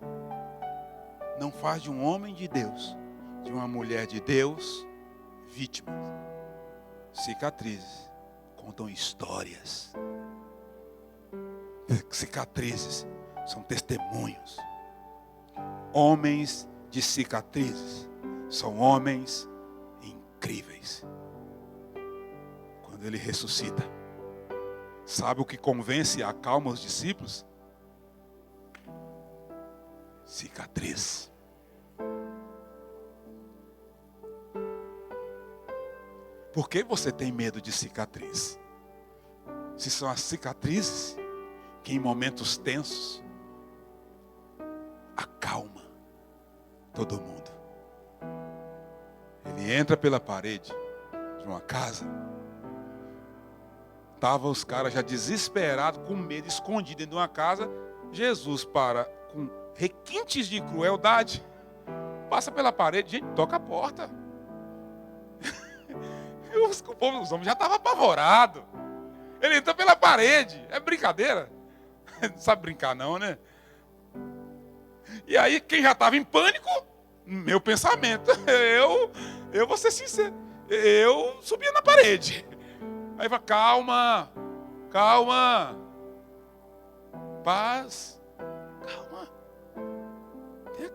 não faz de um homem de Deus, de uma mulher de Deus, vítima. Cicatrizes contam histórias. Cicatrizes são testemunhos. Homens de cicatrizes são homens incríveis. Quando Ele ressuscita, sabe o que convence e acalma os discípulos? Cicatriz. Por que você tem medo de cicatriz? Se são as cicatrizes que em momentos tensos acalma todo mundo. Ele entra pela parede de uma casa. Estavam os caras já desesperados, com medo, escondidos dentro de uma casa. Jesus para com requintes de crueldade, passa pela parede, gente, toca a porta. Os homens já estavam apavorados. Ele entrou pela parede. É brincadeira? Não sabe brincar não, né? E aí, quem já estava em pânico, meu pensamento, eu vou ser sincero, eu subia na parede. Aí vai, calma, paz,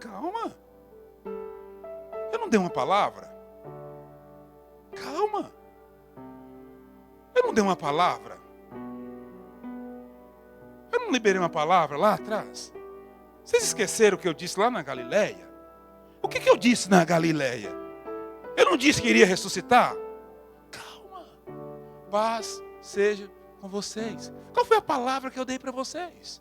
calma. Eu não dei uma palavra? Calma. Eu não dei uma palavra? Eu não liberei uma palavra lá atrás? Vocês esqueceram o que eu disse lá na Galileia? O que eu disse na Galileia? Eu não disse que iria ressuscitar? Calma. Paz seja com vocês. Qual foi a palavra que eu dei para vocês?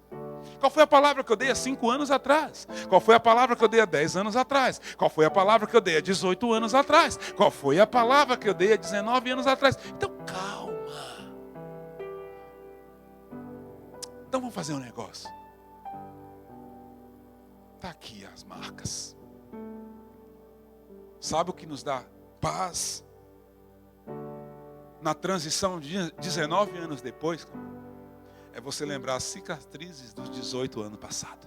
Qual foi a palavra que eu dei há 5 anos atrás? Qual foi a palavra que eu dei há 10 anos atrás? Qual foi a palavra que eu dei há 18 anos atrás? Qual foi a palavra que eu dei há 19 anos atrás? Então calma. Então vamos fazer um negócio. Está aqui as marcas. Sabe o que nos dá paz? Na transição de 19 anos depois, é você lembrar as cicatrizes dos 18 anos passados.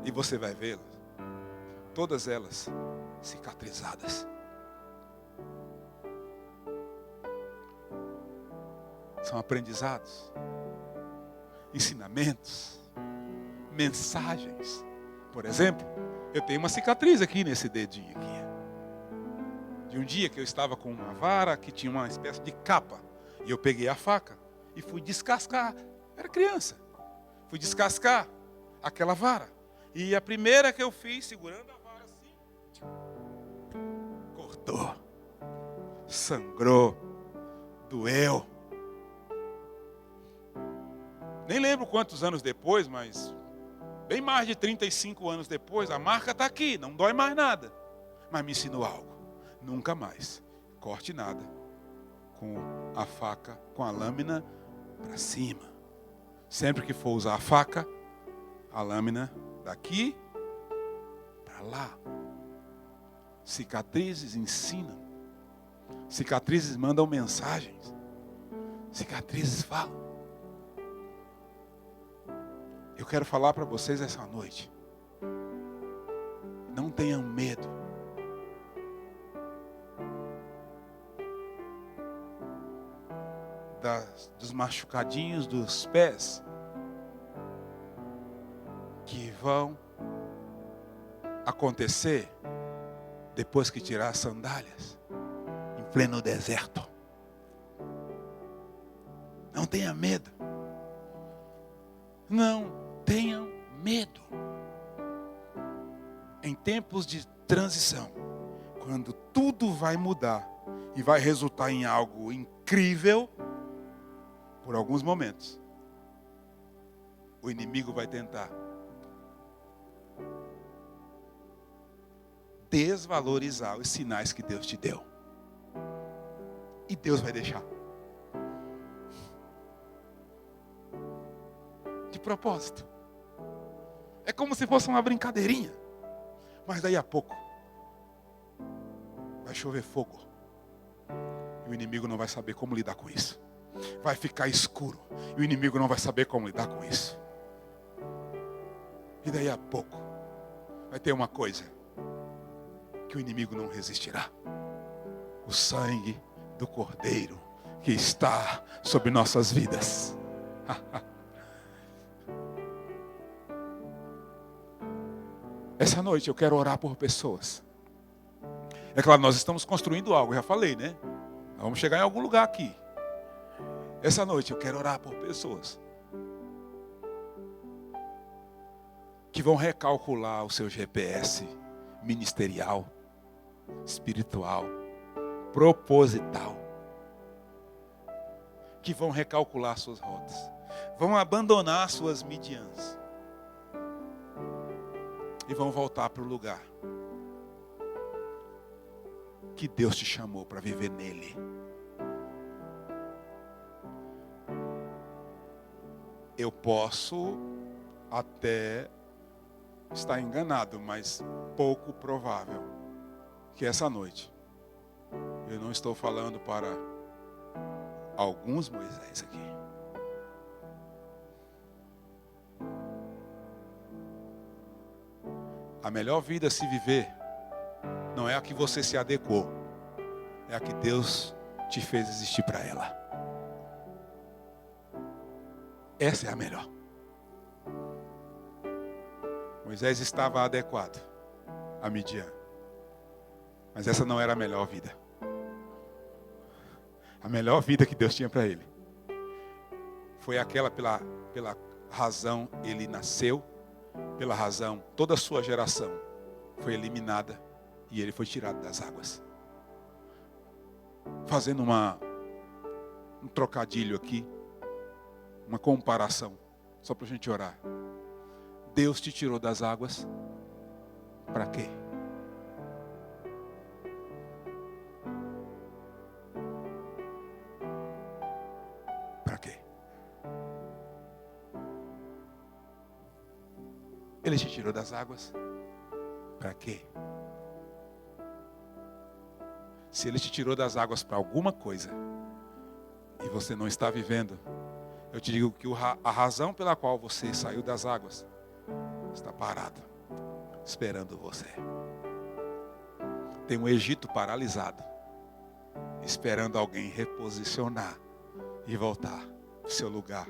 E você vai vê-las, todas elas cicatrizadas. São aprendizados, ensinamentos, mensagens. Por exemplo, eu tenho uma cicatriz aqui nesse dedinho aqui. De um dia que eu estava com uma vara que tinha uma espécie de capa. E eu peguei a faca e fui descascar. Era criança. Fui descascar aquela vara. E a primeira que eu fiz, segurando a vara assim, cortou. Sangrou. Doeu. Nem lembro quantos anos depois, mas bem mais de 35 anos depois, a marca está aqui, não dói mais nada. Mas me ensinou algo. Nunca mais corte nada com a faca, com a lâmina para cima. Sempre que for usar a faca, a lâmina daqui para lá. Cicatrizes ensinam. Cicatrizes mandam mensagens. Cicatrizes falam. Eu quero falar para vocês essa noite. Não tenham medo. Dos machucadinhos dos pés que vão acontecer depois que tirar as sandálias em pleno deserto. Não tenha medo. Não tenham medo. Em tempos de transição, quando tudo vai mudar e vai resultar em algo incrível, por alguns momentos, o inimigo vai tentar desvalorizar os sinais que Deus te deu. E Deus vai deixar. De propósito. É como se fosse uma brincadeirinha. Mas daí a pouco vai chover fogo. E o inimigo não vai saber como lidar com isso. Vai ficar escuro. E o inimigo não vai saber como lidar com isso. E daí a pouco vai ter uma coisa que o inimigo não resistirá. O sangue do Cordeiro que está sobre nossas vidas. Essa noite eu quero orar por pessoas. É claro, nós estamos construindo algo, eu já falei, né? Nós vamos chegar em algum lugar aqui. Essa noite eu quero orar por pessoas que vão recalcular o seu GPS ministerial, espiritual, proposital. Que vão recalcular suas rotas. Vão abandonar suas Midians. E vão voltar para o lugar que Deus te chamou para viver nele. Eu posso até estar enganado, mas pouco provável que essa noite eu não estou falando para alguns Moisés aqui. A melhor vida a se viver não é a que você se adequou, é a que Deus te fez existir para ela. Essa é a melhor. Moisés estava adequado a Midian, mas essa não era a melhor vida. A melhor vida que Deus tinha para ele foi aquela pela razão ele nasceu, pela razão toda a sua geração foi eliminada e ele foi tirado das águas. Fazendo um trocadilho aqui, uma comparação, só para a gente orar. Deus te tirou das águas para quê? Para quê? Ele te tirou das águas. Para quê? Se Ele te tirou das águas para alguma coisa e você não está vivendo, eu te digo que a razão pela qual você saiu das águas está parado, esperando você. Tem um Egito paralisado, esperando alguém reposicionar e voltar para o seu lugar.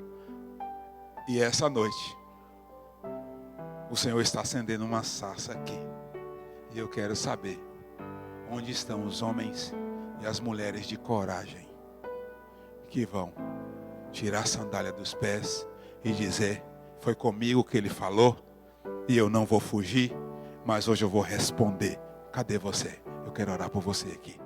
E essa noite, o Senhor está acendendo uma sarça aqui. E eu quero saber onde estão os homens e as mulheres de coragem que vão tirar a sandália dos pés e dizer: foi comigo que Ele falou e eu não vou fugir, mas hoje eu vou responder. Cadê você? Eu quero orar por você aqui.